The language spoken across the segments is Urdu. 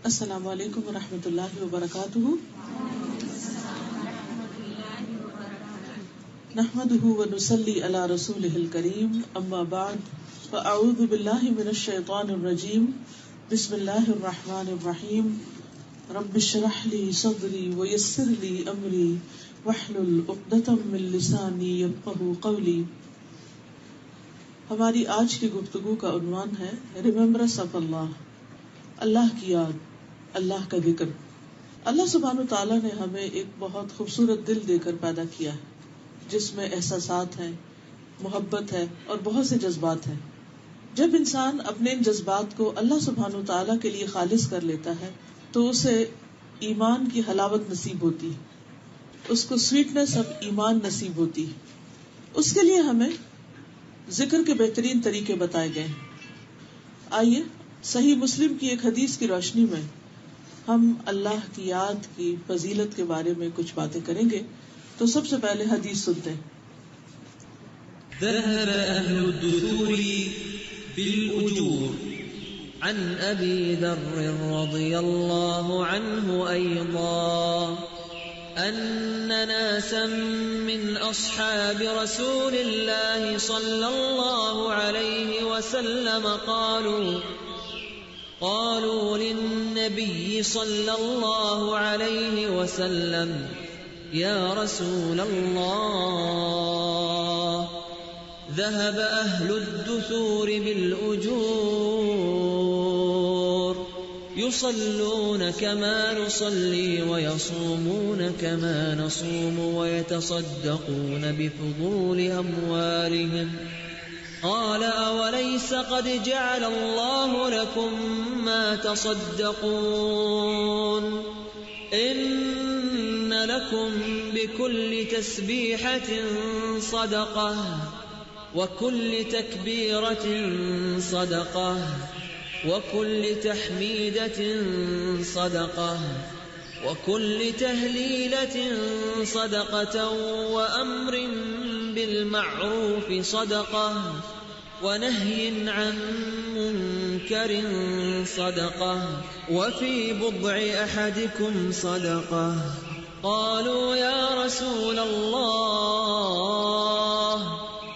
السلام علیکم ورحمۃ اللہ وبرکاتہ. نحمده ونصلي على رسوله الكريم اما بعد فاعوذ باللہ من الشیطان الرجیم. بسم اللہ الرحمن الرحیم. رب اشرح لي صدری ويسر لي امری واحلل عقدۃ من لسانی یفقهوا قولی. ہماری آج کی گفتگو کا عنوان ہے ریممبرنس آف اللہ، اللہ کی یاد، اللہ کا ذکر. اللہ سبحانہ وتعالیٰ نے ہمیں ایک بہت خوبصورت دل دے کر پیدا کیا ہے جس میں احساسات ہیں، محبت ہے اور بہت سے جذبات ہیں. جب انسان اپنے ان جذبات کو اللہ سبحانہ وتعالیٰ کے لیے خالص کر لیتا ہے تو اسے ایمان کی حلاوت نصیب ہوتی، اس کو سویٹنس آف ایمان نصیب ہوتی. اس کے لیے ہمیں ذکر کے بہترین طریقے بتائے گئے. آئیے صحیح مسلم کی ایک حدیث کی روشنی میں ہم اللہ کی یاد کی فضیلت کے بارے میں کچھ باتیں کریں گے. تو سب سے پہلے حدیث سنتے ہیں. ذهب أهل الدثور بالأجور عن أبي ذر رضي الله عنه أيضا أن ناسا من أصحاب رسول الله صلى الله عليه وسلم قالوا للنبي صلى الله عليه وسلم يا رسول الله ذهب أهل الدثور بالأجور يصلون كما نصلي ويصومون كما نصوم ويتصدقون بفضول أموالهم قال أوليس قد جعل الله لكم ما تصدقون إن لكم بكل تسبيحة صدقة وكل تكبيرة صدقة وكل تحميدة صدقة وكل تهليلة صدقة وأمر بالمعروف صدقة ونهي عن منكر صدقة وفي بضع أحدكم صدقة. قالوا يا رسول الله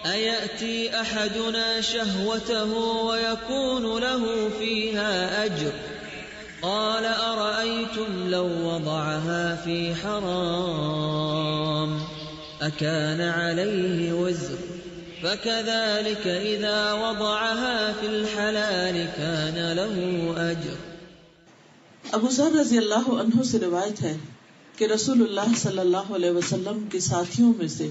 أيأتي أحدنا شهوته ويكون له فيها أجر؟ قال أرأيتم لو وضعها في حرام أكان عليه وزر؟ فكذلك إذا وضعها في الحلال كان له أجر. ابو ذر رضی اللہ عنہ سے روایت ہے کہ رسول اللہ صلی اللہ علیہ وسلم کے ساتھیوں میں سے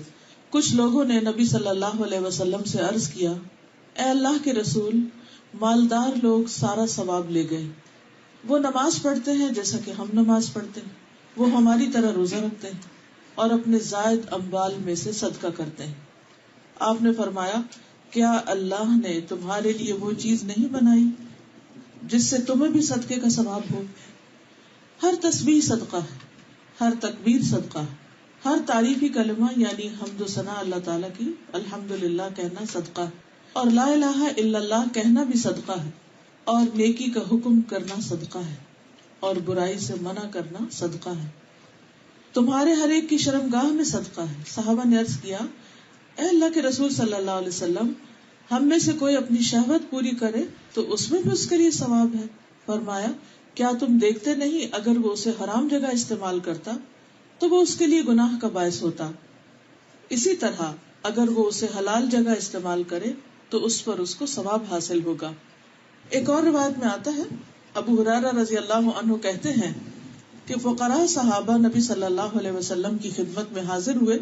کچھ لوگوں نے نبی صلی اللہ علیہ وسلم سے عرض کیا، اے اللہ کے رسول، مالدار لوگ سارا ثواب لے گئے. وہ نماز پڑھتے ہیں جیسا کہ ہم نماز پڑھتے ہیں، وہ ہماری طرح روزہ رکھتے ہیں اور اپنے زائد اموال میں سے صدقہ کرتے ہیں. آپ نے فرمایا، کیا اللہ نے تمہارے لیے وہ چیز نہیں بنائی جس سے تمہیں بھی صدقے کا ثواب ہو؟ ہر تسبیح صدقہ ہے، ہر تکبیر صدقہ ہے، ہر تعریفی کلمہ یعنی حمد و ثنا اللہ تعالیٰ کی الحمدللہ کہنا صدقہ ہے، اور لا الہ الا اللہ کہنا بھی صدقہ ہے، اور نیکی کا حکم کرنا صدقہ ہے، اور برائی سے منع کرنا صدقہ ہے. تمہارے ہر ایک کی شرمگاہ میں صدقہ ہے. صحابہ نے عرض کیا، اے اللہ کے رسول صلی اللہ علیہ وسلم، ہم میں سے کوئی اپنی شہوت پوری کرے تو اس میں بھی اس کے لیے ثواب ہے. فرمایا، کیا تم دیکھتے نہیں اگر وہ اسے حرام جگہ استعمال کرتا تو وہ اس کے لیے گناہ کا باعث ہوتا، اسی طرح اگر وہ اسے حلال جگہ استعمال کرے تو اس پر اس کو ثواب حاصل ہوگا. ایک اور روایت میں آتا ہے، ابو ہریرہ رضی اللہ عنہ کہتے ہیں کہ فقراء صحابہ نبی صلی اللہ علیہ وسلم کی خدمت میں حاضر ہوئے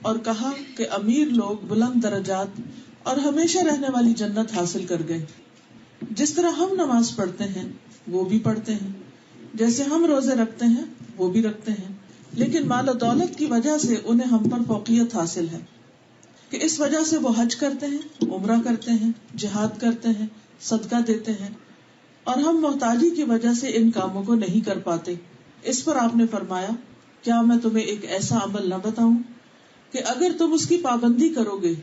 اور کہا کہ امیر لوگ بلند درجات اور ہمیشہ رہنے والی جنت حاصل کر گئے. جس طرح ہم نماز پڑھتے ہیں وہ بھی پڑھتے ہیں، جیسے ہم روزے رکھتے ہیں وہ بھی رکھتے ہیں، لیکن مال و دولت کی وجہ سے انہیں ہم پر فوقیت حاصل ہے کہ اس وجہ سے وہ حج کرتے ہیں، عمرہ کرتے ہیں، جہاد کرتے ہیں، صدقہ دیتے ہیں، اور ہم محتاجی کی وجہ سے ان کاموں کو نہیں کر پاتے. اس پر آپ نے فرمایا، کیا میں تمہیں ایک ایسا عمل نہ بتاؤں کہ اگر تم اس کی پابندی کرو گے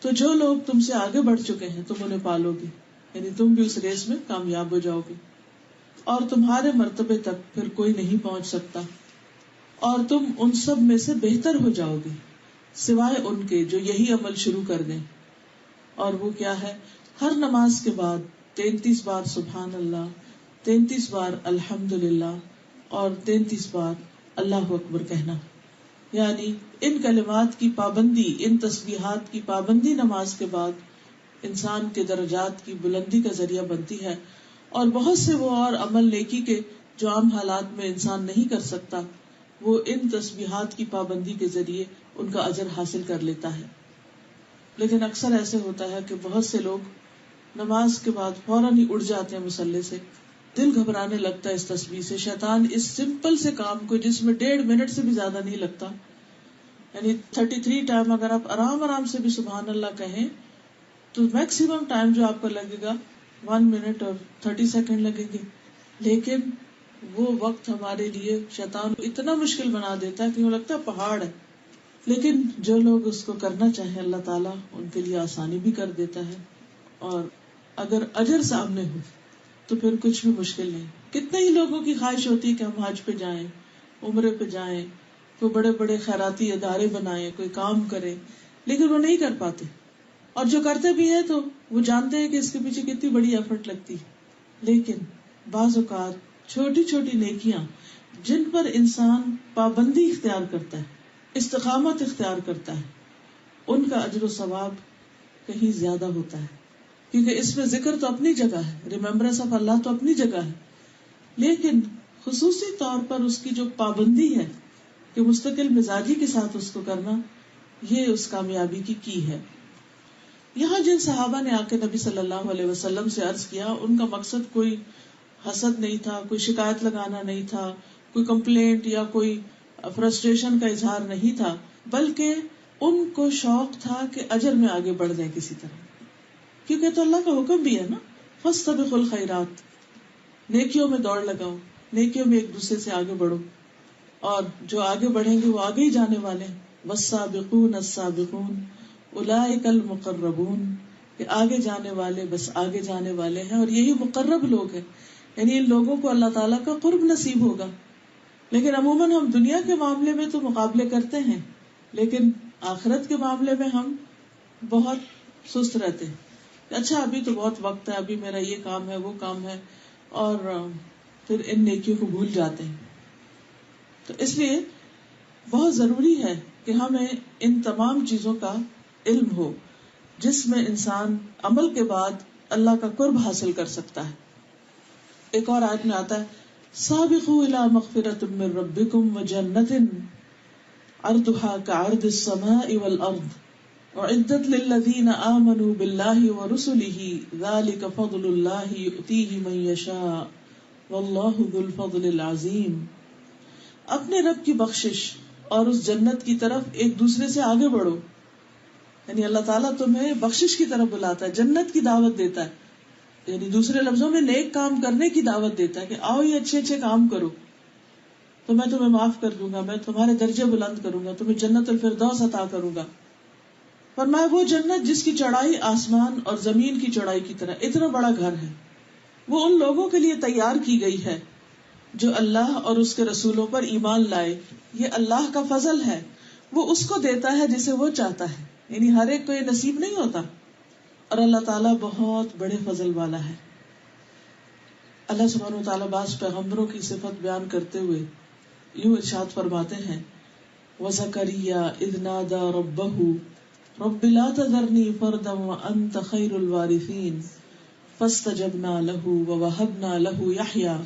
تو جو لوگ تم سے آگے بڑھ چکے ہیں تم انہیں پالو گے، یعنی تم بھی اس ریس میں کامیاب ہو جاؤ گے. اور تمہارے مرتبے تک پھر کوئی نہیں پہنچ سکتا، اور تم ان سب میں سے بہتر ہو جاؤ گے سوائے ان کے جو یہی عمل شروع کر دیں. اور وہ کیا ہے؟ ہر نماز کے بعد 33 بار سبحان اللہ، 33 بار الحمدللہ اور 33 بار اللہ اکبر کہنا. یعنی ان کلمات کی پابندی، ان تسبیحات کی پابندی نماز کے بعد انسان کے درجات کی بلندی کا ذریعہ بنتی ہے، اور بہت سے وہ اور عمل نیکی کے جو عام حالات میں انسان نہیں کر سکتا، وہ ان تسبیحات کی پابندی کے ذریعے ان کا اجر حاصل کر لیتا ہے. لیکن اکثر ایسے ہوتا ہے کہ بہت سے لوگ نماز کے بعد فوراً ہی اٹھ جاتے ہیں مصلی سے. دل گھبرانے لگتا ہے اس تسبیح سے. شیطان اس سمپل سے کام کو جس میں 1.5 منٹ سے بھی زیادہ نہیں لگتا، یعنی 33 ٹائم اگر آپ آرام سے بھی سبحان اللہ کہیں تو میکسیمم ٹائم جو آپ کو لگے گا 1 منٹ اور 30 سیکنڈ لگیں گے. لیکن وہ وقت ہمارے لیے شیطان اتنا مشکل بنا دیتا ہے کہ وہ لگتا ہے پہاڑ ہے. لیکن جو لوگ اس کو کرنا چاہیں اللہ تعالیٰ ان کے لیے آسانی بھی کر دیتا ہے، اور اگر اجر سامنے ہو تو پھر کچھ بھی مشکل نہیں. کتنے ہی لوگوں کی خواہش ہوتی ہے کہ ہم حج پہ جائیں، عمرے پہ جائیں، کوئی بڑے بڑے خیراتی ادارے بنائیں، کوئی کام کریں، لیکن وہ نہیں کر پاتے. اور جو کرتے بھی ہیں تو وہ جانتے ہیں کہ اس کے پیچھے کتنی بڑی ایفرٹ لگتی ہے. لیکن بعض اوقات چھوٹی چھوٹی نیکیاں جن پر انسان پابندی اختیار کرتا ہے، استقامت اختیار کرتا ہے، ان کا اجر و ثواب کہیں زیادہ ہوتا ہے. کیونکہ اس میں ذکر تو اپنی جگہ ہے، ریممبرنس آف اللہ تو اپنی جگہ ہے، لیکن خصوصی طور پر اس کی جو پابندی ہے کہ مستقل مزاجی کے ساتھ اس کو کرنا، یہ اس کامیابی کی ہے. یہاں جن صحابہ نے آ کے نبی صلی اللہ علیہ وسلم سے عرض کیا، ان کا مقصد کوئی حسد نہیں تھا، کوئی شکایت لگانا نہیں تھا، کوئی کمپلینٹ یا کوئی فرسٹریشن کا اظہار نہیں تھا، بلکہ ان کو شوق تھا کہ اجر میں آگے بڑھ جائیں کسی طرح. کیونکہ تو اللہ کا حکم بھی ہے نا، فاستبقوا الخیرات، نیکیوں میں دوڑ لگاؤ، نیکیوں میں ایک دوسرے سے آگے بڑھو، اور جو آگے بڑھیں گے وہ آگے ہی جانے والے ہیں. والسابقون السابقون اولئک المقربون، کہ آگے جانے والے بس آگے جانے والے ہیں، اور یہی مقرب لوگ ہیں. یعنی ان لوگوں کو اللہ تعالیٰ کا قرب نصیب ہوگا. لیکن عموماً ہم دنیا کے معاملے میں تو مقابلے کرتے ہیں، لیکن آخرت کے معاملے میں ہم بہت سست رہتے ہیں. اچھا ابھی تو بہت وقت ہے، ابھی میرا یہ کام ہے وہ کام ہے، اور پھر ان نیکیوں کو بھول جاتے ہیں. تو اس لیے بہت ضروری ہے کہ ہمیں ان تمام چیزوں کا علم ہو جس میں انسان عمل کے بعد اللہ کا قرب حاصل کر سکتا ہے. ایک اور آیت میں آتا ہے سابقوا الى مغفرۃ من ربکم وجنۃ عرضها كعرض السماء والارض اعدت للذین آمنوا باللہ ورسلہ ذلک فضل اللہ یؤتیہ من یشاء واللہ ذو الفضل العظیم. اپنے رب کی بخشش اور اس جنت کی طرف ایک دوسرے سے آگے بڑھو. یعنی اللہ تعالیٰ تمہیں بخشش کی طرف بلاتا ہے، جنت کی دعوت دیتا ہے، یعنی دوسرے لفظوں میں نیک کام کرنے کی دعوت دیتا ہے کہ آؤ یہ اچھے اچھے کام کرو تو میں تمہیں معاف کر دوں گا، میں تمہارے درجے بلند کروں گا، تمہیں جنت الفردوس عطا کروں گا. فرمایا وہ جنت جس کی چوڑائی آسمان اور زمین کی چوڑائی کی طرح اتنا بڑا گھر ہے، وہ ان لوگوں کے لیے تیار کی گئی ہے جو اللہ اور اس کے رسولوں پر ایمان لائے. یہ اللہ کا فضل ہے، وہ اس کو دیتا ہے جسے وہ چاہتا ہے. یعنی ہر ایک کو یہ نصیب نہیں ہوتا، اور اللہ تعالیٰ بہت بڑے فضل والا ہے. اللہ سبحانہ وتعالیٰ بعض پیغمبروں کی صفت بیان کرتے ہوئے یوں ارشاد فرماتے ہیں وَزَكَرِيَّا إِذْ نَادَى رَبَّهُ رَبِّ لَا تَذَرْنِي فَرْدًا وَأَنْتَ خَيْرُ الْوَارِثِينَ فَاسْتَجَبْنَا لَهُ وَوَهَبْنَا لَهُ يَحْيَىٰ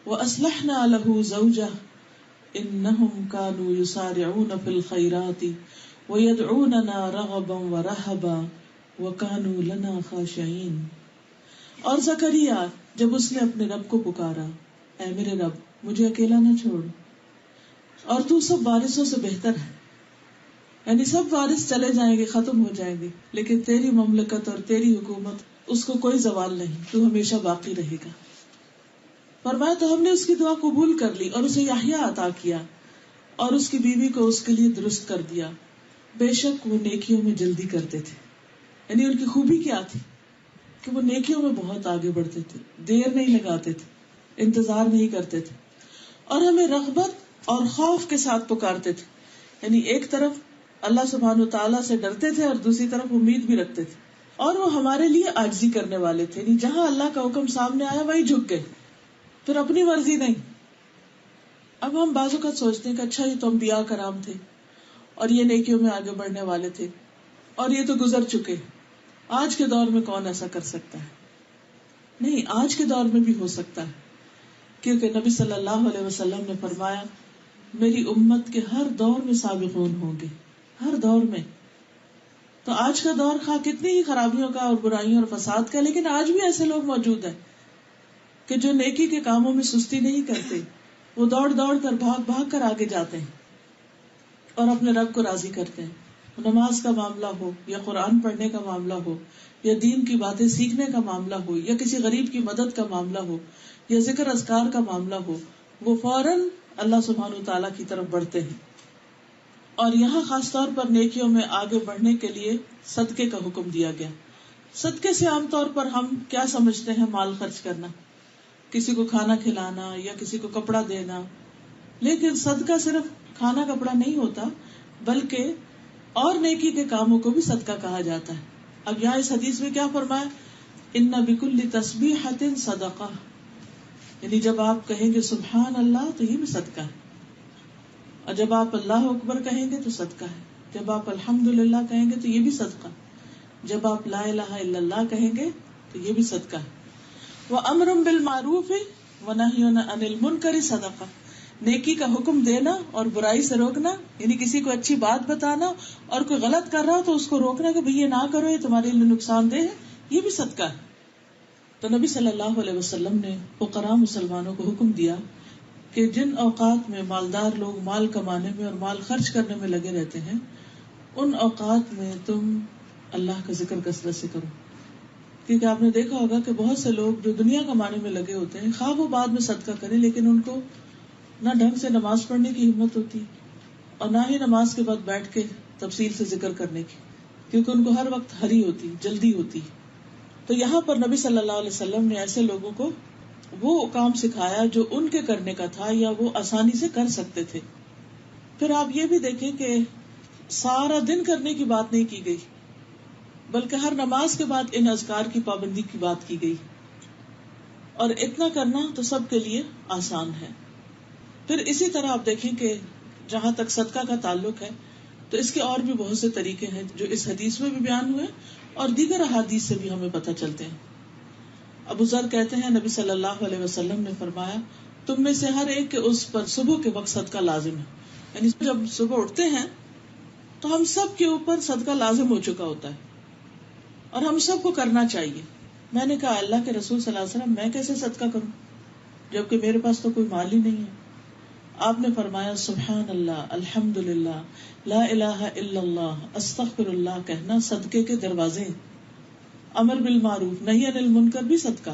وَأَصْلَحْنَا لَهُ زَوْجَهُ إِنَّهُمْ كَانُوا يُسَارِعُونَ فِي الْخَيْرَاتِ وَيَدْعُونَنَا رَغَبًا وَرَهَبًا وَكَانُوا لَنَا خَاشِعِينَ. اور زکریا جب اس نے اپنے رب کو پکارا، اے میرے رب مجھے اکیلا نہ چھوڑ، اور تو سب وارثوں سے بہتر ہے. یعنی سب وارث چلے جائیں گے، ختم ہو جائیں گے، لیکن تیری مملکت اور تیری حکومت اس کو کوئی زوال نہیں، تو ہمیشہ باقی رہے گا. فرمایا تو ہم نے اس کی دعا قبول کر لی اور اسے یحییٰ عطا کیا، اور اس کی بیوی کو اس کے لیے درست کر دیا. بے شک وہ نیکیوں میں جلدی کرتے تھے. یعنی ان کی خوبی کیا تھی کہ وہ نیکیوں میں بہت آگے بڑھتے تھے، دیر نہیں لگاتے تھے. انتظار نہیں کرتے تھے، اور ہمیں رغبت اور خوف کے ساتھ پکارتے تھے. یعنی ایک طرف اللہ سبحانہ تعالیٰ سے ڈرتے تھے اور دوسری طرف امید بھی رکھتے تھے، اور وہ ہمارے لیے عاجزی کرنے والے تھے. یعنی جہاں اللہ کا حکم سامنے آیا وہی جھک گئے، پھر اپنی مرضی نہیں. اب ہم بعض اوقات سوچتے ہیں کہ اچھا یہ تو انبیاء کرام تھے اور یہ نیکیوں میں آگے بڑھنے والے تھے اور یہ تو گزر چکے، آج کے دور میں کون ایسا کر سکتا ہے؟ نہیں، آج کے دور میں بھی ہو سکتا ہے، کیونکہ نبی صلی اللہ علیہ وسلم نے فرمایا میری امت کے ہر دور میں سابقون ہوں گے، ہر دور میں. تو آج کا دور خواہ کتنی ہی خرابیوں کا اور برائیوں اور فساد کا، لیکن آج بھی ایسے لوگ موجود ہیں کہ جو نیکی کے کاموں میں سستی نہیں کرتے، وہ دوڑ دوڑ کر بھاگ بھاگ کر آگے جاتے ہیں اور اپنے رب کو راضی کرتے ہیں. نماز کا معاملہ ہو یا قرآن پڑھنے کا معاملہ ہو یا دین کی باتیں سیکھنے کا معاملہ ہو یا کسی غریب کی مدد کا معاملہ ہو یا ذکر اذکار کا معاملہ ہو، وہ فوراً اللہ سبحانہ وتعالیٰ کی طرف بڑھتے ہیں. اور یہاں خاص طور پر نیکیوں میں آگے بڑھنے کے لیے صدقے کا حکم دیا گیا. صدقے سے عام طور پر ہم کیا سمجھتے ہیں؟ مال خرچ کرنا، کسی کو کھانا کھلانا یا کسی کو کپڑا دینا. لیکن صدقہ صرف کھانا کپڑا نہیں ہوتا، بلکہ اور نیکی کے کاموں کو بھی صدقہ کہا جاتا ہے. اب یہاں اس حدیث میں کیا فرمایا؟ ان بکل تسبیحۃ صدقہ، یعنی جب آپ کہیں گے سبحان اللہ تو یہ بھی صدقہ ہے، اور جب آپ اللہ اکبر کہیں گے تو صدقہ ہے، جب آپ الحمدللہ کہیں گے تو یہ بھی صدقہ، جب آپ لا الہ الا اللہ کہیں گے تو یہ بھی صدقہ ہے. وَأَمْرٌ بِالْمَعْرُوفِ وَنَهْيٌ عَنِ الْمُنْكَرِ صدقہ، نیکی کا حکم دینا اور برائی سے روکنا، یعنی کسی کو اچھی بات بتانا اور کوئی غلط کر رہا ہو تو اس کو روکنا کہ بھئی یہ نہ کرو، یہ تمہارے لیے نقصان دہ ہے، یہ بھی صدقہ ہے. تو نبی صلی اللہ علیہ وسلم نے فقراء مسلمانوں کو حکم دیا کہ جن اوقات میں مالدار لوگ مال کمانے میں اور مال خرچ کرنے میں لگے رہتے ہیں، ان اوقات میں تم اللہ کا ذکر کثرت سے کرو. کیونکہ آپ نے دیکھا ہوگا کہ بہت سے لوگ جو دنیا کمانے میں لگے ہوتے ہیں، خواہ وہ بعد میں صدقہ کریں، لیکن ان کو نہ ڈھنگ سے نماز پڑھنے کی ہمت ہوتی اور نہ ہی نماز کے بعد بیٹھ کے تفصیل سے ذکر کرنے کی، کیونکہ ان کو ہر وقت ہری ہوتی، جلدی ہوتی. تو یہاں پر نبی صلی اللہ علیہ وسلم نے ایسے لوگوں کو وہ کام سکھایا جو ان کے کرنے کا تھا یا وہ آسانی سے کر سکتے تھے. پھر آپ یہ بھی دیکھیں کہ سارا دن کرنے کی بات نہیں کی گئی، بلکہ ہر نماز کے بعد ان اذکار کی پابندی کی بات کی گئی، اور اتنا کرنا تو سب کے لیے آسان ہے. پھر اسی طرح آپ دیکھیں کہ جہاں تک صدقہ کا تعلق ہے تو اس کے اور بھی بہت سے طریقے ہیں جو اس حدیث میں بھی بیان ہوئے اور دیگر احادیث سے بھی ہمیں پتہ چلتے ہیں. ابو ذر کہتے ہیں نبی صلی اللہ علیہ وسلم نے فرمایا تم میں سے ہر ایک کے اس پر صبح کے وقت صدقہ لازم ہے. یعنی جب صبح اٹھتے ہیں تو ہم سب کے اوپر صدقہ لازم ہو چکا ہوتا ہے اور ہم سب کو کرنا چاہیے. میں نے کہا اللہ کے رسول صلی اللہ علیہ وسلم میں کیسے صدقہ کروں جبکہ میرے پاس تو کوئی مال ہی نہیں ہے؟ آپ نے فرمایا سبحان اللہ، الحمدللہ، لا الہ الا اللہ، استغفر اللہ کہنا صدقے کے دروازے. امر بالمعروف نہی عن المنکر بھی صدقہ.